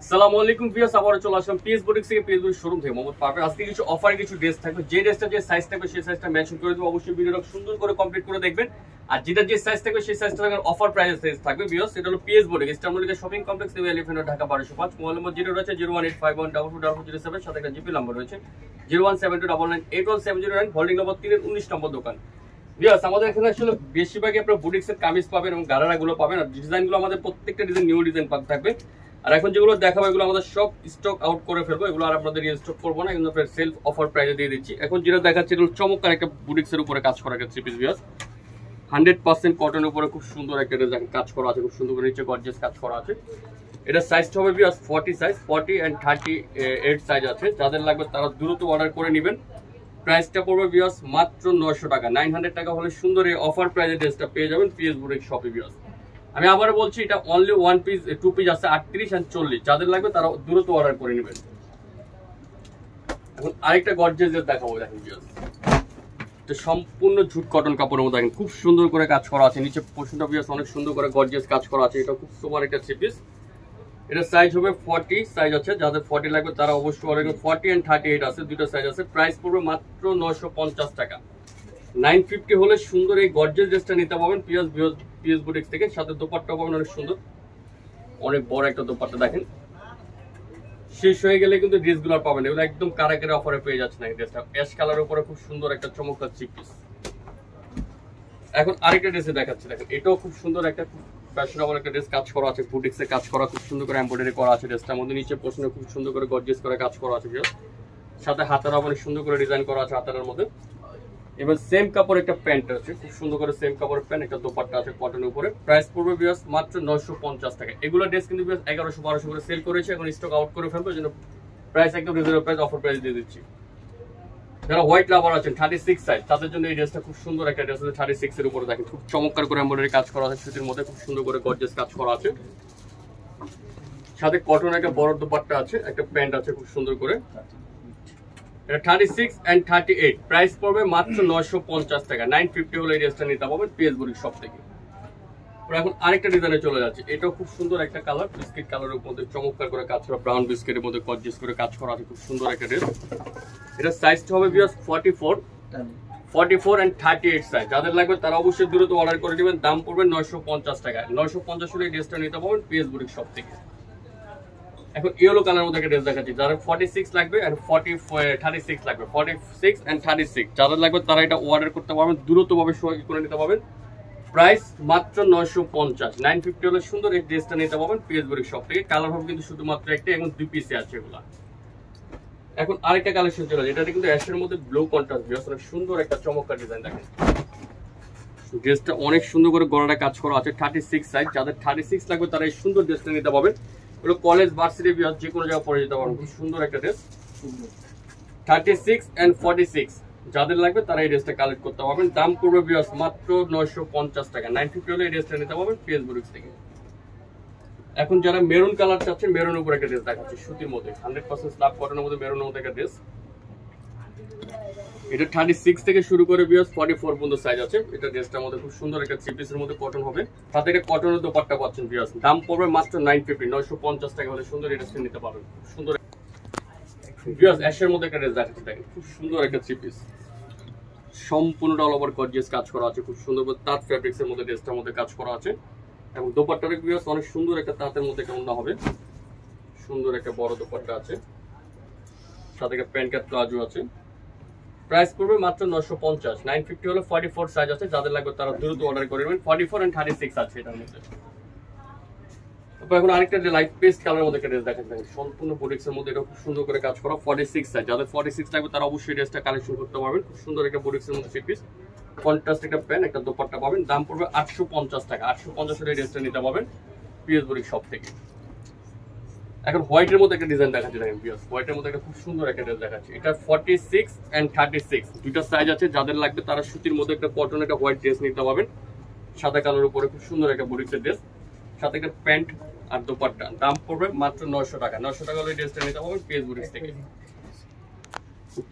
আসসালামু আলাইকুম ভিউয়ার্স, আবারো চলে আসলাম পিএস বুটিক্স থেকে। পিএস বুটিক্স শোরুম থেকে মোহাম্মদ পারভেজ। আজকে কিছু অফারে কিছু ড্রেস থাকবে, যে ড্রেসটা যে সাইজ থাকবে সেই সাইজটা মেনশন করে দেব। অবশ্যই ভিডিওটা সুন্দর করে কমপ্লিট করে দেখবেন। আর যেটা যে সাইজ থাকবে সেই সাইজটা অফার প্রাইসে সাইজ থাকবে ভিউয়ার্স। এটা হলো PS boutiques eastern shopping complex new elephant road, Dhaka 1205। Mobile নম্বর যেটা রয়েছে 01851444407, সাথে একটা জিপি নাম্বার রয়েছে 01729981709, হোল্ডিং নম্বর 3 এর 19 নম্বর দোকান। ভিউয়ার্স, আমাদের এখানে আসলে বেশিরভাগই আপনারা বুটিক্সের কামিজ পাবেন এবং গারারাগুলো পাবেন। আর ডিজাইনগুলো আমাদের প্রত্যেকটা ডিজাইন নিউ ডিজাইন থাকবে। আর এখন যেগুলো দেখাবো এগুলো আমাদের সব স্টক আউট করে ফেলবো, এগুলো আর আপনাদের স্টক করবো না, কিন্তু আপনার সেলফ অফার প্রাইসে দিয়ে দিচ্ছি। এখন যেটা দেখাচ্ছি এটা চমৎকার একটা বুটিক্সের উপরে কাজ করা একটা থ্রি পিস ভিউয়ার্স, 100% কটনের উপরে খুব সুন্দর একটা কাজ করা আছে, খুব সুন্দর করে নিচে গর্জিয়াস কাজ করা আছে। এটা সাইজটা হবে ভিউয়ার্স 40 সাইজ, 40 and 38 সাইজ আছে। যাদের লাগবে তারা দ্রুত অর্ডার করে নেবেন। প্রাইসটা পড়বে ভিউয়ার্স মাত্র 900 টাকা, 900 টাকা হলে সুন্দর এই অফার প্রাইসে ড্রেসটা পেয়ে যাবেন পিএস বুটিক্স শপে ভিউয়ার্স। আমি আবার বলছি, এটা only one piece, two piece আছে 38 and 40। যাদের লাগবে তারা দ্রুত অর্ডার করে নেবেন। এখন আরেকটা গর্জিয়াস দেখাবো, দেখেন ভিউয়ার্স, এটা সম্পূর্ণ ঝুট কটন কাপড়ের মধ্যে দেখেন খুব সুন্দর করে কাজ করা আছে। নিচে পোর্শনটা ভিউয়ার্স অনেক সুন্দর করে গর্জিয়াস কাজ করা আছে। এটা খুব সুপার একটা থ্রি পিস। এটা সাইজ হবে 40 সাইজ আছে। যাদের 40 লাগবে তারা অবশ্যই অর্ডার করুন। 40 and 38 আছে, দুটো সাইজ আছে। প্রাইস পড়বে মাত্র 950 টাকা। 950 হলে সুন্দর এই গর্জিয়াস ড্রেসটা নিতে পাবেন পিএস বুটিক্স থেকে। সাথে দোপাট্টা পাবেন অনেক সুন্দর, অনেক বড় একটা দোপাট্টা দেখেন। শেষ হয়ে গেলে কিন্তু ড্রেসগুলো পাবেন, এগুলো একদম কারাকারি অফারে পেয়ে যাচ্ছে না। এই ড্রেসটা অ্যাশ কালারের উপরে খুব সুন্দর একটা চমৎকার থ্রি পিস। এখন আরেকটা ড্রেসে দেখাচ্ছি, দেখেন এটাও খুব সুন্দর একটা ফ্যাশনেবল একটা ড্রেস, কাজ করা আছে বুটিক্সে, কাজ করা খুব সুন্দর করে এমব্রয়ডারি করা আছে। ড্রেসটার মধ্যে নিচে পোর্শনে খুব সুন্দর করে গর্জিয়াস করে কাজ করা আছে। সাথে হাতারা অনেক সুন্দর করে ডিজাইন করা আছে হাতার মধ্যে। এবার সেম কাপড় একটা প্যান্ট আছে, খুব সুন্দর করে সেম কাপড়ের প্যান্ট, একটা দোপাট্টা আছে কটনের উপরে। প্রাইস পড়বে ভিউয়ার্স মাত্র 950 টাকা। এগুলো ড্রেস কিন্তু 1100-1200 করে সেল করেছে, এখন স্টক আউট করে ফেলবো, জন্য প্রাইস একদম রিজনেবল প্রাইস, অফার প্রাইস দিয়ে দিচ্ছি। যারা হোয়াইট লাভার আছেন 36 সাইজ, তাদের জন্য এই ড্রেসটা খুব সুন্দর একটা ড্রেস আছে। 36 এর উপরে দেখেন খুব চমৎকার করে এমব্রয়ডারি কাজ করা আছে, সুতির মধ্যে খুব সুন্দর করে গর্জিয়াস কাজ করা আছে। সাথে কটন একটা বড় দোপাট্টা আছে, একটা প্যান্ট আছে খুব সুন্দর করে। এটা 36 and 38, প্রাইস পড়বে মাত্র 950 টাকা। 950 হলে এই ড্রেসটা নিতে পারবেন পিএস বুটিক্স শপ থেকে। এখন আরেকটা ডিজাইনে চলে যাচ্ছে, এটাও খুব সুন্দর একটা কালার, বিস্কিট কালারের মধ্যে চমৎকার করে কাজ করা, ব্রাউন বিস্কিটের মধ্যে গর্জিয়াস করে কাজ করা আছে, খুব সুন্দর একটা ড্রেস। এটা সাইজটা হবে ভিউয়ার্স 44 and 38 সাইজ। যাদের লাগবে তারা অবশ্যই দ্রুত অর্ডার করে দিবেন। দাম পড়বে 950 টাকা। 950 হলে এই ড্রেসটা নিতে পারবেন পিএস বুটিক্স শপ থেকে। এখন ইয়েলো কালার মধ্যে একটা ড্রেস দেখাচ্ছি, যাদের 46 লাগবে আর 36 লাগবে, 46 and 36 যাদের লাগবে তারা এটা অর্ডার করতে পারবেন, দ্রুতভাবে করে নিতে পারবেন। প্রাইস মাত্র 950। 950 হলে সুন্দর এই ড্রেসটা নিতে পারবেন পিএস বুটিক্স শপ থেকে। কালার হবে কিন্তু শুধুমাত্র একটা, এবং দুই পিসে আছে এগুলা। এখন আরেকটা কালেকশন চলে যায়, এটা কিন্তু অ্যাশের মধ্যে ব্লু কন্ট্রাস্ট, অনেক সুন্দর একটা চমৎকার ডিজাইন দেখেন। ড্রেসটা অনেক সুন্দর করে গলাটা কাজ করা আছে, 36 সাইজ। যাদের 36 লাগবে তারা এই সুন্দর ড্রেসটা নিতে পারবেন। এগুলো কলেজ ভার্সিটি যে কোনো জায়গায় পরে যেতে পারবেন, খুব সুন্দর একটা ড্রেস। 36 and 46 যাদের লাগবে তারা এই ড্রেসটা কালেক্ট করতে পারবেন। দাম পড়বে ভিউয়ার্স মাত্র 950 টাকা। 950 হলে এই ড্রেসটা নিতে পারবেন পিএস বুটিক্স থেকে। এখন যারা মেরুন কালার চাচ্ছেন, মেরুনের উপর একটা ড্রেস দেখাচ্ছি, সুতির মধ্যে 100% স্ল্যাব কটনের মধ্যে মেরুনের মধ্যে একটা ড্রেস। এটা 36 থেকে শুরু করে ভিউয়ার্স 44 পর্যন্ত সাইজ আছে। এটা ড্রেসটার মধ্যে খুব সুন্দর একটা থ্রি পিসের মধ্যে কটন হবে, সাথে একটা কটনের দোপাট্টা পাচ্ছেন ভিউয়ার্স। দাম পড়বে মাত্র 950 টাকা হলে সুন্দর এই ড্রেসটা নিতে পারবেন। খুব সুন্দর ভিউয়ার্স অ্যাশের মধ্যে একটা ড্রেস দেখাচ্ছি, দেখেন খুব সুন্দর একটা থ্রি পিস, সম্পূর্ণ অল ওভার গর্জিয়াস কাজ করা আছে, খুব সুন্দর তাঁত ফ্যাব্রিক্স এর মধ্যে ড্রেসটার মধ্যে কাজ করা আছে। এবং দোপাট্টাটা ভিউয়ার্স অনেক সুন্দর একটা তাঁতের মধ্যে একটা ওড়না হবে, সুন্দর একটা বড় দোপাট্টা আছে, সাথে একটা প্যান্ট কাট প্লাজো আছে। প্রাইস পড়বে মাত্র 950। 950 হলে 44 সাইজ আছে। যাদের লাগবে তারা দ্রুত অর্ডার করে নেবেন। 44 and 36 আছে এটার মধ্যে। এখন আরেকটা যে লাইট পেস্ট কালারের মধ্যে একটা ড্রেস দেখেন, সম্পূর্ণ বুটিক্সের মধ্যে, এটা খুব সুন্দর করে কাজ করা, 46 সাইজ। যাদের 46 লাগবে তারা অবশ্যই ড্রেসটা কালেকশন করতে পারবেন। খুব সুন্দর একটা বুটিক্সের মধ্যে থ্রি পিস, কন্ট্রাস্ট একটা প্যান্ট, একটা দোপাট্টা পাবেন। দাম পড়বে 850 টাকা। 850 হলে ড্রেসটা নিতে পারবেন পিএস বুটিক্স শপ থেকে। এখন হোয়াইটের মধ্যে একটা ডিজাইন দেখাচ্ছি, দেখেন ভিউয়ার্স হোয়াইটের মধ্যে একটা খুব সুন্দর একটা ড্রেস দেখাচ্ছি। এটা 46 and 36 দুইটা সাইজ আছে। যাদের লাগবে তারা সুতির মধ্যে একটা কটন একটা হোয়াইট ড্রেস নিতে পারবেন, সাদা কালার উপরে খুব সুন্দর একটা বুটিক্সের ড্রেস, সাথে একটা প্যান্ট আর দোপাট্টা। দাম পড়বে মাত্র 900 টাকা। 900 টাকা হলে ড্রেসটা নিতে পারবেন পিএস বুটিক্স থেকে।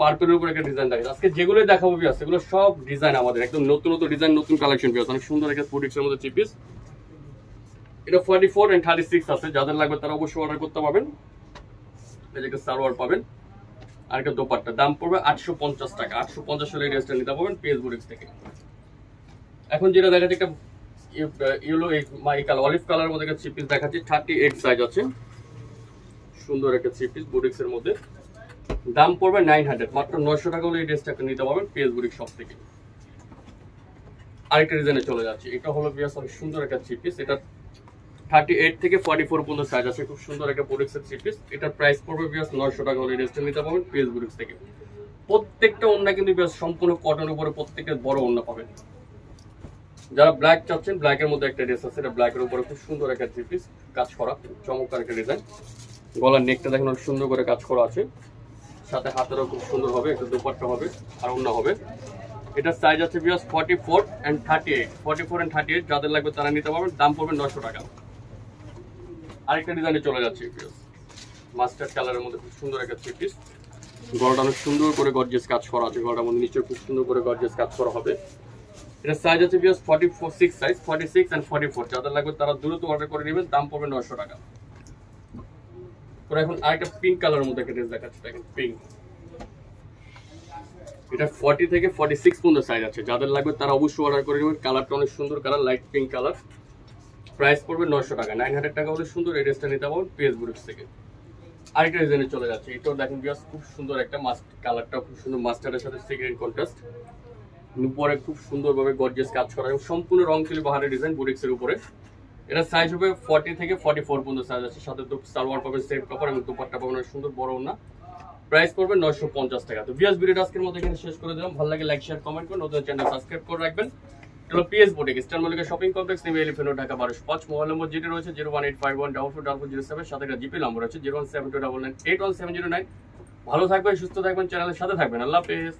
পার্পলের উপরে একটা ডিজাইন দেখাচ্ছি। আজকে যেগুলো দেখাবো ভিউয়ার্স এগুলো সব ডিজাইন আমাদের একদম নতুন নতুন ডিজাইন, নতুন কালেকশন ভিউয়ার্স। অনেক সুন্দর একটা বুটিক্সের মধ্যে থ্রি পিস, এটা 44 and 36 আছে, যাদের লাগবে তারা অবশ্যই অর্ডার করতে পারবেন। এই যে একটা সালোয়ার পাবেন আর একটা দোপাট্টা, দাম পড়বে 850 টাকা। 850 হলে এই ড্রেসটা নিতে পারবেন পিএস বুটিক্স থেকে। এখন যেটা দেখাচ্ছি একটা ইয়েলো অলিভ কালার মধ্যে একটা থ্রি পিস দেখাচ্ছি, 38 সাইজ আছে, সুন্দর একটা থ্রি পিস বুটিক্স এর মধ্যে, দাম পড়বে 900, মাত্র 900 টাকা হলে এই ড্রেসটাকে নিতে পারবেন পিএস বুটিক্স শপ থেকে। আরেকটা ডিজাইনে চলে যাচ্ছে, এটা হলো বিয়াস অনেক সুন্দর একটা থ্রি পিস, এটা 38 থেকে 44 পর্যন্ত সাইজ আছে, খুব সুন্দর একটা বুটিক্সের থ্রি পিস। এটার প্রাইস পড়বে বিয়াস 900 টাকা হলে এই ড্রেসটা নিতে পারবেন পিএস বুটিক্স থেকে। প্রত্যেকটা ওড়না কিন্তু বিয়াস সম্পূর্ণ কটনের উপরে, প্রত্যেকটা বড় ওড়না পাবেন। যারা ব্ল্যাক চাচ্ছেন, ব্ল্যাকের মধ্যে একটা ড্রেস আছে, এটা ব্ল্যাকের উপরে খুব সুন্দর একটা থ্রি পিস, কাজ করা চমৎকার একটা ডিজাইন। গলার নেকটা দেখেন অনেক সুন্দর করে কাজ করা আছে, সাথে হাতেরও খুব সুন্দর হবে, একটা দুপাট্টা হবে আর ওড়না হবে। এটা সাইজ আছে বিয়াস 44 and 38, 44 and 38 যাদের লাগবে তারা নিতে পারবেন, দাম পড়বে 900 টাকা। আরেকটা ডিজাইনে চলে যাচ্ছে বিয়াস, মাস্টার্ড কালারের মধ্যে খুব সুন্দর একটা থ্রি পিস, গলাটা অনেক সুন্দর করে গর্জিয়াস কাজ করা আছে, গলাটার মধ্যে নিচে খুব সুন্দর করে গর্জিয়াস কাজ করা হবে। এটা সাইজ আছে বিয়াস 46 সাইজ, 46 and 44 যাদের লাগবে তারা দ্রুত অর্ডার করে নেবেন, দাম পড়বে 900 টাকা। এখন আরেকটা পিঙ্ক কালারের মধ্যে একটা ড্রেস দেখাচ্ছি, দেখেন পিঙ্ক, এটা 40 থেকে 46 পর্যন্ত সাইজ আছে, যাদের লাগবে তারা অবশ্যই অর্ডার করে নেবেন। কালারটা অনেক সুন্দর colour, light pink colour, price পড়বে 900 টাকা। 900 টাকা হলে সুন্দর এই ড্রেসটা নিতে পারবেন পিএস বুটিক্স থেকে। আরেকটা ডিজাইনে চলে যাচ্ছে, এটাও দেখেন বিয়াস খুব সুন্দর একটা কালারটা খুব সুন্দর, মাস্টার্ডের সাথে সি গ্রিন কন্ট্রাস্ট, উপরে খুব সুন্দরভাবে গর্জিয়াস কাজ করা এবং সম্পূর্ণ রং তুলি বাহারের ডিজাইন বুটিক্স এর উপরে। এটা সাইজ হবে 40 থেকে 44 পর্যন্ত সাইজ আছে, সাথে সালোয়ার পাবেন সেট কাপড় এবং দুপাট্টা পাবেন সুন্দর বড় ওড়না, প্রাইস পড়বে 950 টাকা। তো বিয়াস ভিডিওটা আজকের মতো এখানে শেষ করে দিলাম। ভালো লাগে লাইক শেয়ার কমেন্ট করুন, নতুন চ্যানেল সাবস্ক্রাইব করে রাখবেন। এটা PS boutique, eastern Mallika shopping complex, new elephant road, Dhaka 1205। Mobile নম্বর যেটি রয়েছে 01851444407, সাথে একটা জিপি নম্বর আছে 01729981709। ভালো থাকবেন, সুস্থ থাকবেন, চ্যানেলের সাথে থাকবেন। আল্লাহ হাফেজ।